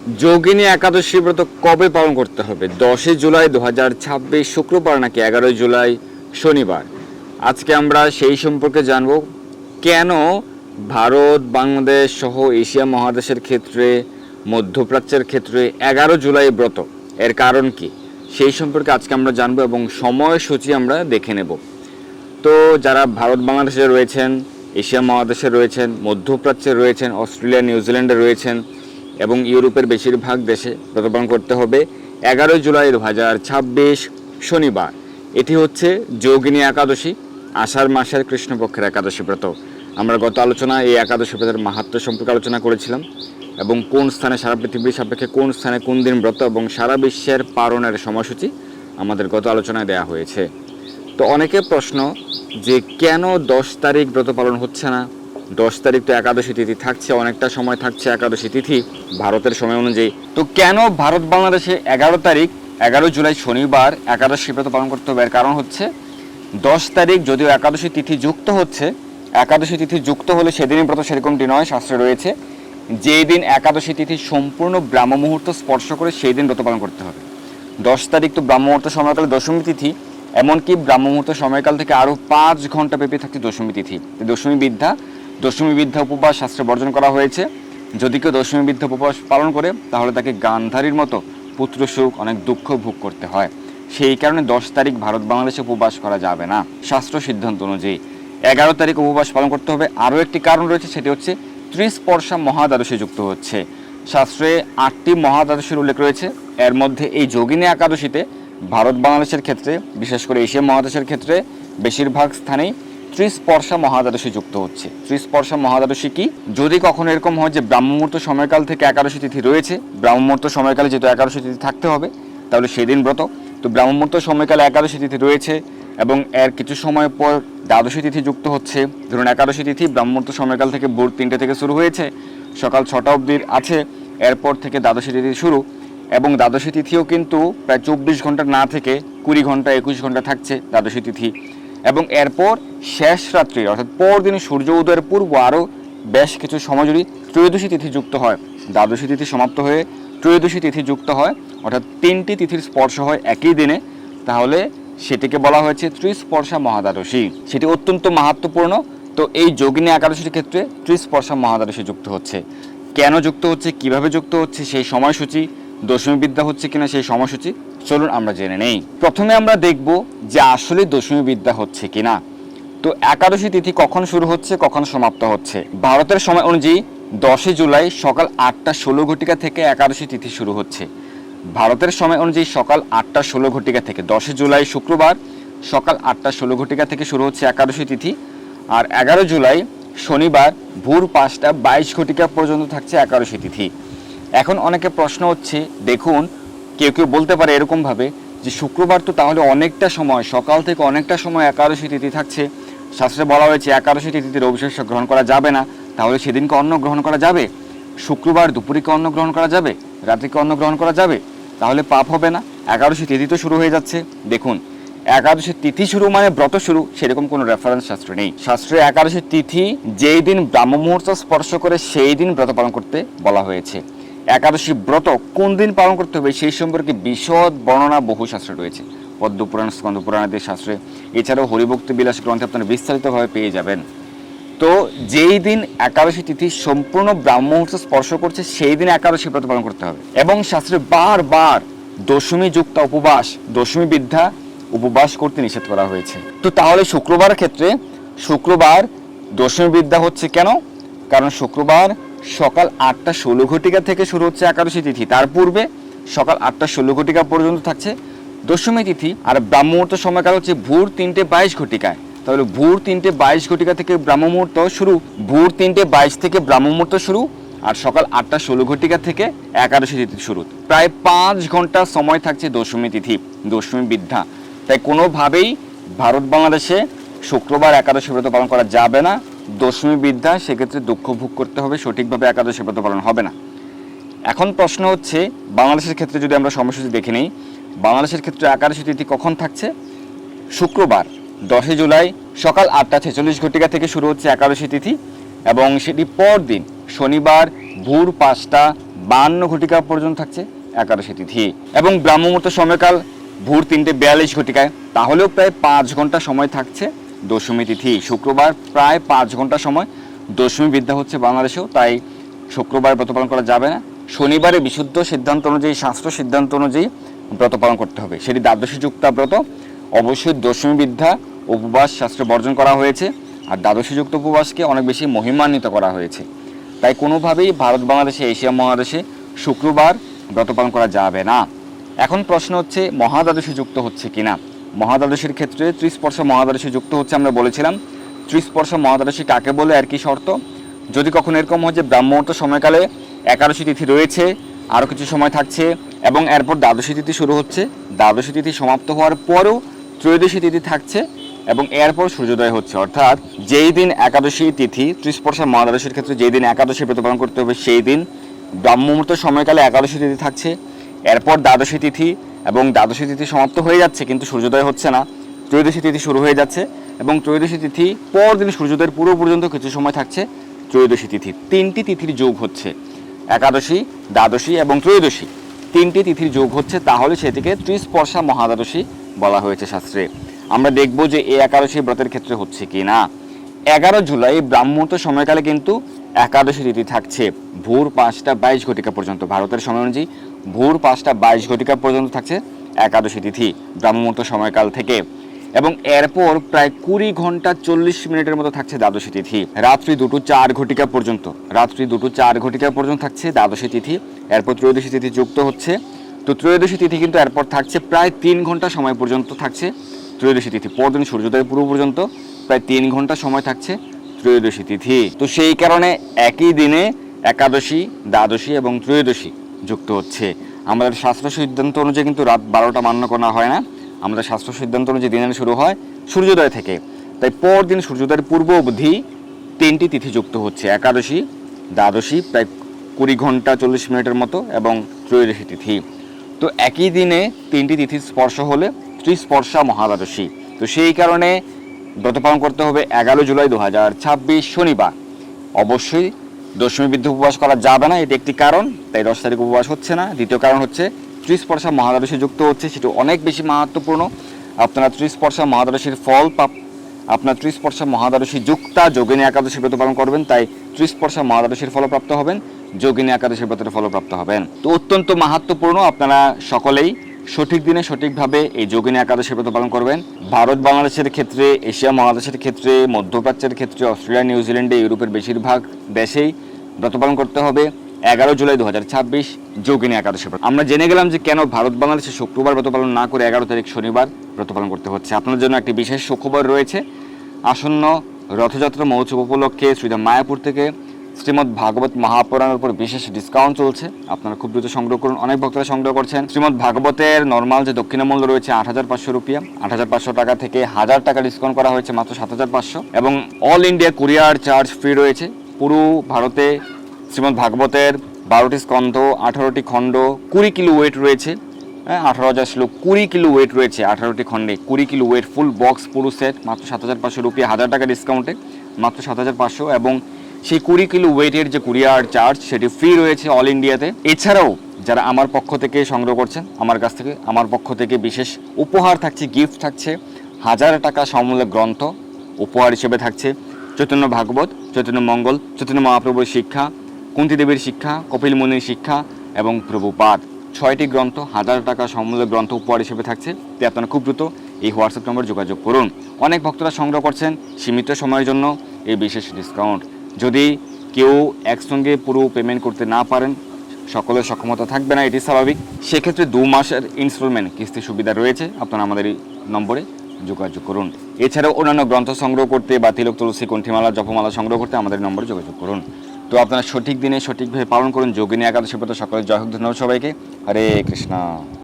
যোগিনী একাদশী ব্রত কবে পালন করতে হবে? 10 জুলাই 2026 শুক্রবার নাকি 11 জুলাই শনিবার? আজকে আমরা সেই সম্পর্কে জানব। কেন ভারত, বাংলাদেশ সহ এশিয়া মহাদেশের ক্ষেত্রে, মধ্যপ্রাচ্যের ক্ষেত্রে 11 জুলাই ব্রত, এর কারণ কি সেই সম্পর্কে আজকে আমরা জানবো এবং সময়সূচি আমরা দেখে নেব। তো যারা ভারত বাংলাদেশে রয়েছেন, এশিয়া মহাদেশে রয়েছেন, মধ্যপ্রাচ্যে রয়েছেন, অস্ট্রেলিয়া নিউজিল্যান্ডে রয়েছেন এবং ইউরোপের বেশিরভাগ দেশে ব্রত পালন করতে হবে 11 জুলাই 2026 শনিবার। এটি হচ্ছে যোগিনী একাদশী, আষাঢ় মাসের কৃষ্ণপক্ষের একাদশী ব্রত। আমরা গত আলোচনায় এই একাদশী ব্রতের মাহাত্ম্য সম্পর্কে আলোচনা করেছিলাম এবং কোন স্থানে, সারা পৃথিবীর সাপেক্ষে কোন স্থানে কোন দিন ব্রত এবং সারা বিশ্বের পালনের সময়সূচি আমাদের গত আলোচনায় দেওয়া হয়েছে। তো অনেকের প্রশ্ন যে কেন 10 তারিখ ব্রত পালন হচ্ছে না? 10 তারিখ তো একাদশী তিথি থাকছে, অনেকটা সময় থাকছে একাদশী তিথি ভারতের সময় অনুযায়ী। তো কেন ভারত বাংলাদেশে 11 তারিখ 11 জুলাই শনিবার একাদশী ব্রত পালন করতে হবে? এর কারণ হচ্ছে 10 তারিখ যদিও একাদশী তিথি যুক্ত হচ্ছে, একাদশী তিথি যুক্ত হলে সেদিনই ব্রত, সেরকমটি নয়। শাস্ত্রে রয়েছে যেই দিন একাদশী তিথি সম্পূর্ণ ব্রাহ্ম মুহূর্ত স্পর্শ করে সেই দিন ব্রত পালন করতে হবে। 10 তারিখ তো ব্রাহ্ম মুহূর্ত সময়কালে দশমী তিথি, এমনকি ব্রাহ্ম মুহূর্ত সময়কাল থেকে আরও 5 ঘন্টা ব্যাপী থাকছে দশমী তিথি। দশমী বিদ্যা উপবাস শাস্ত্রে বর্জন করা হয়েছে। যদি কেউ দশমী বিদ্যা উপবাস পালন করে তাহলে তাকে গান্ধারীর মতো পুত্র সুখ, অনেক দুঃখ ভোগ করতে হয়। সেই কারণে 10 তারিখ ভারত বাংলাদেশে উপবাস করা যাবে না শাস্ত্র সিদ্ধান্ত অনুযায়ী। 11 তারিখ উপবাস পালন করতে হবে। আরও একটি কারণ রয়েছে, সেটি হচ্ছে ত্রিস্পর্শা মহাদ্বাদশী যুক্ত হচ্ছে। শাস্ত্রে 8টি মহাদ্বাদশীর উল্লেখ রয়েছে। এর মধ্যে এই যোগিনী একাদশীতে ভারত বাংলাদেশের ক্ষেত্রে, বিশেষ করে এশিয়া মহাদেশের ক্ষেত্রে বেশিরভাগ স্থানেই ত্রিস্পর্শা মহাদ্বাদশী যুক্ত হচ্ছে। ত্রিস্পর্শা মহাদ্বাদশী কি? যদি কখনো এরকম হয় যে ব্রাহ্ম মুহূর্ত সময়কাল থেকে একাদশী তিথি রয়েছে, ব্রাহ্ম মুহূর্ত সময়কালে যেহেতু একাদশী তিথি থাকতে হবে তাহলে সেদিন ব্রত। তো ব্রাহ্ম মুহূর্ত সময়কালে একাদশী তিথি রয়েছে এবং এর কিছু সময় পর দ্বাদশী তিথি যুক্ত হচ্ছে। ধরুন একাদশী তিথি ব্রাহ্ম মুহূর্ত সময়কাল থেকে ভোর 3টে থেকে শুরু হয়েছে, সকাল 6টা অবধি আছে, এরপর থেকে দ্বাদশী তিথি শুরু এবং দ্বাদশী তিথিও কিন্তু প্রায় 24 ঘন্টা না থেকে 20 ঘন্টা 21 ঘন্টা থাকছে দ্বাদশী তিথি। এবং এরপর শেষ রাত্রি অর্থাৎ পরদিন সূর্য উদয়ের পূর্ব আরও বেশ কিছু সময় যদি ত্রয়োদশী তিথি যুক্ত হয়, দ্বাদশী তিথি সমাপ্ত হয়ে ত্রয়োদশী তিথি যুক্ত হয়, অর্থাৎ 3টি তিথির স্পর্শ হয় একই দিনে, তাহলে সেটিকে বলা হয়েছে ত্রিস্পর্শা মহাদ্বাদশী। সেটি অত্যন্ত মাহাত্ম্যপূর্ণ। তো এই যোগিনী একাদশীর ক্ষেত্রে ত্রিস্পর্শা মহাদ্বাদশী যুক্ত হচ্ছে। কেন যুক্ত হচ্ছে, কিভাবে যুক্ত হচ্ছে, সেই সময়সূচি, দশমী বিদ্যা হচ্ছে কিনা সেই সময়সূচি চলুন আমরা জেনে নেই। প্রথমে আমরা দেখব যে আসলে দশমী বিদ্যা হচ্ছে কিনা। তো একাদশী তিথি কখন শুরু হচ্ছে, কখন সমাপ্ত হচ্ছে? ভারতের সময় অনুযায়ী 10 জুলাই সকাল 8টা 16 ঘটিকা থেকে একাদশী তিথি শুরু হচ্ছে। ভারতের সময় অনুযায়ী সকাল 8টা 16 ঘটিকা থেকে 10 জুলাই শুক্রবার সকাল 8টা 16 ঘটিকা থেকে শুরু হচ্ছে একাদশী তিথি। আর 11 জুলাই শনিবার ভোর 5টা 22 ঘটিকা পর্যন্ত থাকছে একাদশী তিথি। এখন অনেকে প্রশ্ন হচ্ছে, দেখুন কেউ কেউ বলতে পারে এরকমভাবে যে শুক্রবার তো তাহলে অনেকটা সময়, সকাল থেকে অনেকটা সময় একাদশী তিথি থাকছে, শাস্ত্রে বলা হয়েছে একাদশী তিথিতে রবিশস্য গ্রহণ করা যাবে না, তাহলে সেদিনকে অন্ন গ্রহণ করা যাবে? শুক্রবার দুপুরে কি অন্ন গ্রহণ করা যাবে? রাতে কি অন্ন গ্রহণ করা যাবে? তাহলে পাপ হবে না? একাদশী তিথি তো শুরু হয়ে যাচ্ছে। দেখুন, একাদশী তিথি শুরু মানে ব্রত শুরু, সেরকম কোনো রেফারেন্স শাস্ত্রে নেই। শাস্ত্রে একাদশী তিথি যেই দিন ব্রাহ্ম মুহূর্ত স্পর্শ করে সেই দিন ব্রত পালন করতে বলা হয়েছে। একাদশী ব্রত কোন দিন পালন করতে হবে সেই সম্পর্কে বিশদ বর্ণনা বহু শাস্ত্রে রয়েছে, পদ্মপুরাণ, স্কন্দপুরাণাদি শাস্ত্রে। এছাড়াও হরিভক্তি বিলাস গ্রন্থে আপনারা বিস্তারিতভাবে পেয়ে যাবেন। তো যেই দিন একাদশী তিথি সম্পূর্ণ ব্রাহ্ম মুহূর্ত স্পর্শ করছে সেই দিন একাদশী ব্রত পালন করতে হবে। এবং শাস্ত্রে বারবার দশমী যুক্ত উপবাস, দশমী বিদ্যা উপবাস করতে নিষেধ করা হয়েছে। তো তাহলে শুক্রবার ক্ষেত্রে শুক্রবার দশমী বিদ্যা হচ্ছে কেন? কারণ শুক্রবার সকাল 8টা 16 ঘটিকা থেকে শুরু হচ্ছে একাদশী তিথি, তার পূর্বে সকাল 8টা 16 ঘটিকা পর্যন্ত থাকছে দশমী তিথি। আর ব্রাহ্ম মুহূর্ত সময়কাল হচ্ছে ভোর 3টে 22 ঘটিকায়। তাহলে ভোর 3টে 22 ঘটিকা থেকে ব্রাহ্ম মুহূর্ত শুরু, ভোর 3টে 22 থেকে ব্রাহ্ম মুহূর্ত শুরু, আর সকাল 8টা 16 ঘটিকা থেকে একাদশী তিথি শুরু। প্রায় 5 ঘন্টা সময় থাকছে দশমী তিথি, দশমী বিদ্যা। তাই কোনোভাবেই ভারত বাংলাদেশে শুক্রবার একাদশী ব্রত পালন করা যাবে না। দশমী বিদ্যা, সেক্ষেত্রে দুঃখ ভোগ করতে হবে, সঠিকভাবে একাদশী ব্রত পালন হবে না। এখন প্রশ্ন হচ্ছে বাংলাদেশের ক্ষেত্রে যদি আমরা সময়সূচি দেখে নিই, বাংলাদেশের ক্ষেত্রে একাদশী তিথি কখন থাকছে? শুক্রবার 10 জুলাই সকাল 8টা 46 ঘটিকা থেকে শুরু হচ্ছে একাদশী তিথি এবং সেটি পরদিন শনিবার ভোর 5টা 52 ঘটিকা পর্যন্ত থাকছে একাদশী তিথি এবং ব্রাহ্ম মুহূর্ত সময়কাল ভোর 3:42 ঘটিকায়, তাহলেও প্রায় 5 ঘন্টা সময় থাকছে দশমী তিথি। শুক্রবার প্রায় 5 ঘন্টা সময়, দশমী বিদ্যা হচ্ছে বাংলাদেশেও, তাই শুক্রবার ব্রত পালন করা যাবে না। শনিবারে বিশুদ্ধ সিদ্ধান্ত অনুযায়ী, শাস্ত্র সিদ্ধান্ত অনুযায়ী ব্রত পালন করতে হবে, সেটি দ্বাদশী যুক্তা ব্রত। অবশ্যই দশমী বিদ্যা উপবাস শাস্ত্রে বর্জন করা হয়েছে, আর দ্বাদশী যুক্ত উপবাসকে অনেক বেশি মহিমান্বিত করা হয়েছে। তাই কোনোভাবেই ভারত বাংলাদেশে, এশিয়া মহাদেশে শুক্রবার ব্রত পালন করা যাবে না। এখন প্রশ্ন হচ্ছে মহাদ্বাদশী যুক্ত হচ্ছে কিনা। মহাদ্বাদশীর ক্ষেত্রে ত্রিস্পর্শ মহাদ্বাদশী যুক্ত হচ্ছে। আমরা বলেছিলাম ত্রিস্পর্শ মহাদ্বাদশী কাকে বলে আর কি শর্ত। যদি কখনো এরকম হয় যে ব্রাহ্মমুহূর্ত সময়কালে একাদশী তিথি রয়েছে, আরও কিছু সময় থাকছে এবং এরপর দ্বাদশী তিথি শুরু হচ্ছে, দ্বাদশী তিথি সমাপ্ত হওয়ার পরও ত্রয়োদশী তিথি থাকছে এবং এরপর সূর্যোদয় হচ্ছে, অর্থাৎ যেই দিন একাদশী তিথি, ত্রিস্পর্শ মহাদ্বাদশীর ক্ষেত্রে যেই দিন একাদশী ব্রত পালন করতে হবে সেই দিন ব্রাহ্মমুহূর্ত সময়কালে একাদশী তিথি থাকছে, এরপর দ্বাদশী তিথি এবং দ্বাদশী তিথি সমাপ্ত হয়ে যাচ্ছে কিন্তু সূর্যোদয় হচ্ছে না, ত্রয়োদশী তিথি শুরু হয়ে যাচ্ছে এবং ত্রয়োদশী তিথি পরদিন সূর্যোদয়ের পূর্ব পর্যন্ত কিছু সময় থাকছে ত্রয়োদশী তিথি। 3টি তিথির যোগ হচ্ছে, একাদশী, দ্বাদশী এবং ত্রয়োদশী, 3টি তিথির যোগ হচ্ছে, তাহলে সেটিকে ত্রিস্পর্শা মহাদ্বাদশী বলা হয়েছে শাস্ত্রে। আমরা দেখব যে এই একাদশী ব্রতের ক্ষেত্রে হচ্ছে কি না। 11 জুলাই ব্রাহ্মমুহূর্ত সময়কালে কিন্তু একাদশী তিথি থাকছে ভোর 5:22 ঘটিকা পর্যন্ত, ভারতের সময় অনুযায়ী ভোর 5:22 ঘটিকা পর্যন্ত থাকছে একাদশী তিথি ব্রাহ্মমুহূর্ত সময়কাল থেকে, এবং এরপর প্রায় 20 ঘন্টা 40 মিনিটের মতো থাকছে দ্বাদশী তিথি রাত্রি 2:04 ঘটিকা পর্যন্ত, রাত্রি 2:04 ঘটিকা পর্যন্ত থাকছে দ্বাদশী তিথি। এরপর ত্রয়োদশী তিথি যুক্ত হচ্ছে, তো ত্রয়োদশী তিথি কিন্তু এরপর থাকছে প্রায় 3 ঘন্টা সময় পর্যন্ত থাকছে ত্রয়োদশী তিথি, পরদিন সূর্যোদয়ের পূর্ব পর্যন্ত প্রায় 3 ঘন্টা সময় থাকছে ত্রয়োদশী তিথি। তো সেই কারণে একই দিনে একাদশী, দ্বাদশী এবং ত্রয়োদশী যুক্ত হচ্ছে। আমাদের শাস্ত্র সিদ্ধান্ত অনুযায়ী কিন্তু রাত 12টা মান্য করা হয় না, আমাদের শাস্ত্র সিদ্ধান্ত অনুযায়ী দিনের শুরু হয় সূর্যোদয় থেকে। তাই পরদিন সূর্যোদয়ের পূর্ব অবধি 3টি তিথি যুক্ত হচ্ছে, একাদশী, দ্বাদশী প্রায় 20 ঘন্টা 40 মিনিটের মতো এবং ত্রয়োদশী তিথি। তো একই দিনে 3টি তিথির স্পর্শ হলে ত্রিস্পর্শা মহাদ্বাদশী। তো সেই কারণে ব্রত পালন করতে হবে 11 জুলাই 2026 শনিবার। অবশ্যই দশমী বিদ্ধ উপবাস করা যাবে না, এটি একটি কারণ, তাই 10 তারিখ উপবাস হচ্ছে না। দ্বিতীয় কারণ হচ্ছে ত্রিস্পর্শা মহাদ্বাদশী যুক্ত হচ্ছে, সেটা অনেক বেশি মাহাত্ম্যপূর্ণ। আপনারা ত্রিস্পর্শা মহাদ্বাদশীর ফল আপনার ত্রিস্পর্শা মহাদ্বাদশী যুক্তা যোগিনী একাদশী ব্রত পালন করবেন, তাই ত্রিস্পর্শা মহাদ্বাদশীর ফলপ্রাপ্ত হবেন, যোগিনী একাদশী ব্রতের ফলপ্রাপ্ত হবেন। তো অত্যন্ত মাহাত্ম্যপূর্ণ, আপনারা সকলেই সঠিক দিনে সঠিকভাবে এই যোগিনী একাদশী ব্রত পালন করবেন। ভারত বাংলাদেশের ক্ষেত্রে, এশিয়া মহাদেশের ক্ষেত্রে, মধ্যপ্রাচ্যের ক্ষেত্রে, অস্ট্রেলিয়া, নিউজিল্যান্ডে, ইউরোপের বেশিরভাগ দেশেই ব্রত পালন করতে হবে 11 জুলাই 2026 যোগিনী একাদশী ব্রত। আমরা জেনে গেলাম যে কেন ভারত বাংলাদেশে শুক্রবার ব্রত পালন না করে 11 তারিখ শনিবার ব্রত পালন করতে হচ্ছে। আপনাদের জন্য একটি বিশেষ সুখবর রয়েছে। আসন্ন রথযাত্রা মহোৎসব উপলক্ষে শ্রীধাম মায়াপুর থেকে শ্রীমদ্ ভাগবত মহাপুরাণের উপর বিশেষ ডিসকাউন্ট চলছে, আপনারা খুব দ্রুত সংগ্রহ করুন। অনেক ভক্তরা সংগ্রহ করছেন। শ্রীমদ্ ভাগবতের নর্মাল যে দক্ষিণা মূল্য রয়েছে 8,500 রুপিয়া, 8,500 টাকা থেকে 1,000 টাকা ডিসকাউন্ট করা হয়েছে মাত্র 7,500, এবং all India courier charge free রয়েছে। পুরো ভারতে শ্রীমদ্ ভাগবতের 12টি স্কন্ধ, 18টি খণ্ড, 20 কিলো ওয়েট রয়েছে, 18,000 শ্লোক, 20 কিলো ওয়েট রয়েছে 18টি খণ্ডে, 20 কিলো ওয়েট ফুল বক্স পুরো সেট মাত্র 7,500 রুপিয়া, 1,000 টাকা ডিসকাউন্টে মাত্র 7,500, এবং সেই 20 কিলো ওয়েটের যে কুরিয়ার চার্জ সেটি ফ্রি রয়েছে অল ইন্ডিয়াতে। এছাড়াও যারা আমার পক্ষ থেকে সংগ্রহ করছেন, আমার কাছ থেকে, আমার পক্ষ থেকে বিশেষ উপহার থাকছে, গিফট থাকছে, 1,000 টাকা সমমূল্যের গ্রন্থ উপহার হিসেবে থাকছে। চৈতন্য ভাগবত, চৈতন্য মঙ্গল, চৈতন্য মহাপ্রভুর শিক্ষা, কুন্তী দেবীর শিক্ষা, কপিল মুনির শিক্ষা এবং প্রভুপাদ, 6টি গ্রন্থ 1,000 টাকা সমমূল্যের গ্রন্থ উপহার হিসেবে থাকছে। তাই আপনারা খুব দ্রুত এই হোয়াটসঅ্যাপ নম্বরে যোগাযোগ করুন। অনেক ভক্তরা সংগ্রহ করছেন সীমিত সময়ের জন্য এই বিশেষ ডিসকাউন্ট। যদি কেউ একসঙ্গে পুরো পেমেন্ট করতে না পারেন, সকলের সক্ষমতা থাকবে না, এটি স্বাভাবিক, সেক্ষেত্রে 2 মাসের ইনস্টলমেন্ট কিস্তি সুবিধা রয়েছে, আপনারা আমাদের এই নম্বরে যোগাযোগ করুন। এছাড়াও অন্যান্য গ্রন্থ সংগ্রহ করতে বা তিলক, তুলসী, কণ্ঠীমালা, জপমালা সংগ্রহ করতে আমাদের নম্বরে যোগাযোগ করুন। তো আপনারা সঠিক দিনে সঠিকভাবে পালন করুন যোগিনী একাদশী ব্রত। সকলের জয় হোক, ধন্যবাদ সবাইকে। হরে কৃষ্ণ।